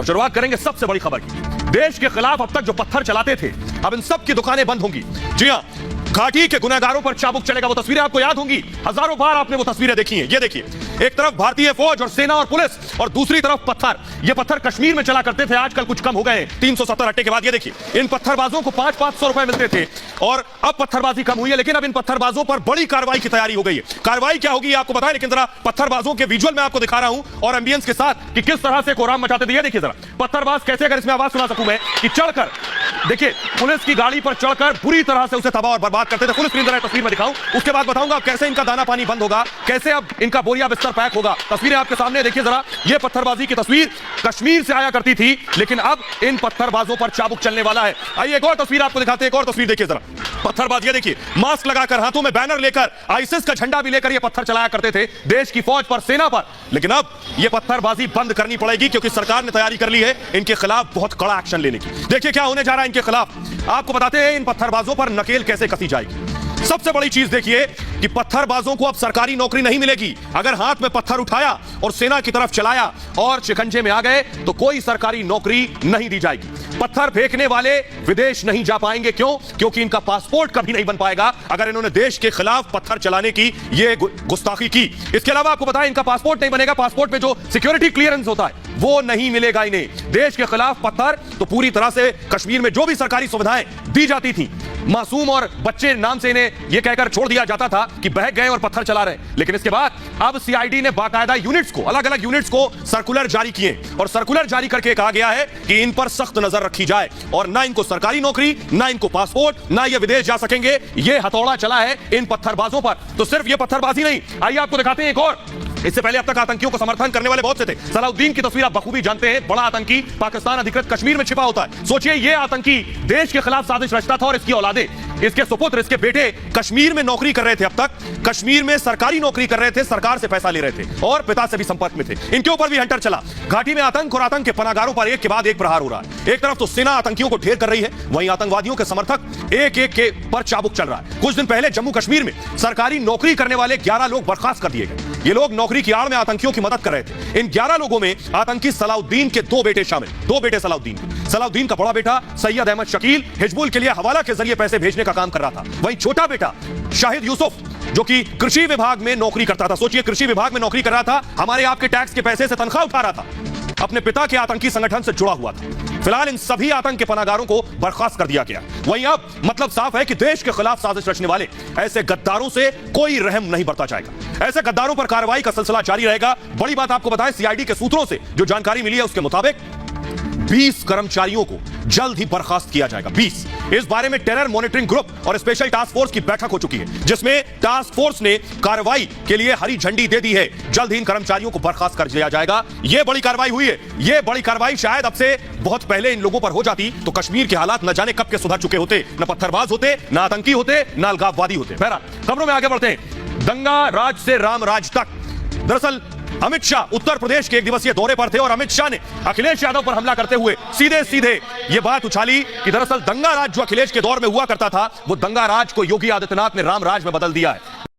शुरुआत करेंगे सबसे बड़ी खबर की। देश के खिलाफ अब तक जो पत्थर चलाते थे, अब इन सब की दुकानें बंद होंगी। जी हां, घाटी के गुनहगारों पर चाबुक चलेगा। वो तस्वीरें आपको याद होंगी, हजारों बार आपने वो तस्वीरें देखी हैं। ये देखिए, एक तरफ भारतीय फौज और सेना और पुलिस और दूसरी तरफ पत्थर। ये पत्थर कश्मीर में चला करते थे, आजकल कुछ कम हो गए 370 हट्टे के बाद। ये देखिए, इन पत्थरबाजों को 500-500 रुपए मिलते थे और अब पत्थरबाजी कम हुई है, लेकिन अब इन पत्थरबाजों पर बड़ी कार्रवाई की तैयारी हो गई है। कार्रवाई क्या होगी आपको बताएं, लेकिन जरा पत्थरबाजों के विजुअल में आपको दिखा रहा हूं और एम्बियंस के साथ कि किस तरह से कोहराम मचाते थे। ये देखिए जरा पत्थरबाज कैसे, अगर इसमें आवाज सुना सकूं मैं, कि चढ़कर देखिए पुलिस की गाड़ी पर चढ़कर बुरी तरह से उसे तबाह और बर्बाद करते थे। फुल स्क्रीन जरा तस्वीर में दिखाऊं, उसके बाद बताऊंगा कैसे इनका दाना पानी बंद होगा, कैसे अब इनका बोरिया बिस्तर पैक होगा। तस्वीरें आपके सामने देखिए जरा, ये पत्थरबाजी की तस्वीर कश्मीर से आया करती थी, लेकिन अब इन पत्थरबाजों पर चाबुक चलने वाला है। आइए एक और तस्वीर आपको दिखाते हैं, एक और तस्वीर देखिए जरा। पत्थरबाज, ये देखिए, मास्क लगाकर, हाथों में बैनर लेकर, आईएसआईएस का झंडा भी लेकर ये पत्थर चलाया करते थे देश की फौज पर, सेना पर। लेकिन अब ये पत्थरबाजी बंद करनी पड़ेगी, क्योंकि सरकार ने तैयारी कर ली है इनके खिलाफ बहुत कड़ा एक्शन लेने की। देखिए क्या होने जा रहा है इनके खिलाफ, आपको बताते हैं इन पत्थरबाजों पर नकेल कैसे कसी जाएगी। सबसे बड़ी चीज देखिए कि पत्थरबाजों को अब सरकारी नौकरी नहीं मिलेगी। अगर हाथ में पत्थर उठाया और सेना की तरफ चलाया और शिकंजे में आ गए तो कोई सरकारी नौकरी नहीं दी जाएगी। पत्थर फेंकने वाले विदेश नहीं जा पाएंगे। क्यों? क्योंकि इनका पासपोर्ट कभी नहीं बन पाएगा अगर इन्होंने देश के खिलाफ पत्थर चलाने की ये गुस्ताखी की। इसके अलावा आपको बताएं, इनका पासपोर्ट नहीं बनेगा। पासपोर्ट में जो सिक्योरिटी क्लियरेंस होता है वो नहीं मिलेगा इन्हें। देश के खिलाफ पत्थर तो पूरी तरह से कश्मीर में जो भी सरकारी सुविधाएं दी जाती थी, मासूम और बच्चे नाम से इन्हें यह कहकर छोड़ दिया जाता था कि बहक गए और पत्थर चला रहे। लेकिन इसके बाद अब सीआईडी ने बाकायदा यूनिट्स को, अलग अलग यूनिट्स को सर्कुलर जारी किए और सर्कुलर जारी करके कहा गया है कि इन पर सख्त नजर रखी जाए और ना इनको सरकारी नौकरी, ना इनको पासपोर्ट, ना ये विदेश जा सकेंगे। ये हथौड़ा चला है इन पत्थरबाजों पर। तो सिर्फ ये पत्थरबाजी नहीं, आइए आपको दिखाते हैं एक और। इससे पहले अब तक आतंकियों को समर्थन करने वाले बहुत से थे। सलाउद्दीन की तस्वीर आप बखूबी जानते हैं, बड़ा आतंकी पाकिस्तान अधिकृत कश्मीर में छिपा होता है। सोचिए, ये आतंकी देश के खिलाफ साजिश रचता था और इसकी औलादे, इसके सुपुत्र, इसके बेटे कश्मीर में नौकरी कर रहे थे। अब तक कश्मीर में सरकारी नौकरी कर रहे थे, सरकार से पैसा ले रहे थे और पिता से भी संपर्क में थे। इनके ऊपर भी हंटर चला। घाटी में आतंक और आतंक के पनागारों पर एक के बाद एक प्रहार हो रहा है। एक तरफ तो सेना आतंकियों को ढेर कर रही है, वहीं आतंकवादियों के समर्थक एक एक के पर चाबुक चल रहा है। कुछ दिन पहले जम्मू कश्मीर में सरकारी नौकरी करने वाले 11 लोग बर्खास्त कर दिए गए। ये लोग नौकरी की आड़ में आतंकियों की मदद कर रहे थे। इन 11 लोगों में आतंकी सलाउद्दीन के 2 बेटे शामिल। 2 बेटे सलाउद्दीन का बड़ा बेटा सैयद अहमद शकील हिजबुल के लिए हवाला के जरिए पैसे भेजने का काम कर रहा था। वहीं छोटा बेटा शाहिद यूसुफ, जो कि कृषि विभाग में नौकरी करता था। सोचिए, कृषि विभाग में नौकरी कर रहा था, हमारे आपके टैक्स के पैसे से तनख्वाह उठा रहा था, अपने पिता के आतंकी संगठन से जुड़ा हुआ था। फिलहाल इन सभी आतंक के पनागारों को बर्खास्त कर दिया गया। वहीं अब मतलब साफ है कि देश के खिलाफ साजिश रचने वाले ऐसे गद्दारों से कोई रहम नहीं बरता जाएगा। ऐसे गद्दारों पर कार्रवाई का सिलसिला जारी रहेगा। बड़ी बात आपको बताएं, सीआईडी के सूत्रों से जो जानकारी मिली है उसके मुताबिक 20 कर्मचारियों को जल्द ही बर्खास्त किया जाएगा। 20। इस बारे में टेरर मॉनिटरिंग ग्रुप और स्पेशल टास्क फोर्स की बैठक हो चुकी है, जिसमें टास्क फोर्स ने कार्रवाई के लिए हरी झंडी दे दी है। जल्द ही इन कर्मचारियों को बर्खास्त कर दिया जाएगा। यह बड़ी कार्रवाई हुई है। यह बड़ी कार्रवाई शायद अब से बहुत पहले इन लोगों पर हो जाती तो कश्मीर के हालात न जाने कब के सुधर चुके होते। न पत्थरबाज होते, न आतंकी होते, न अलगाववादी होते। बहरहाल खबरों में आगे बढ़ते हैं। दंगा राज से राम राज तक। दरअसल अमित शाह उत्तर प्रदेश के 1 दिवसीय दौरे पर थे और अमित शाह ने अखिलेश यादव पर हमला करते हुए सीधे सीधे यह बात उछाली कि दरअसल दंगा राज जो अखिलेश के दौर में हुआ करता था, वो दंगा राज को योगी आदित्यनाथ ने राम राज में बदल दिया है।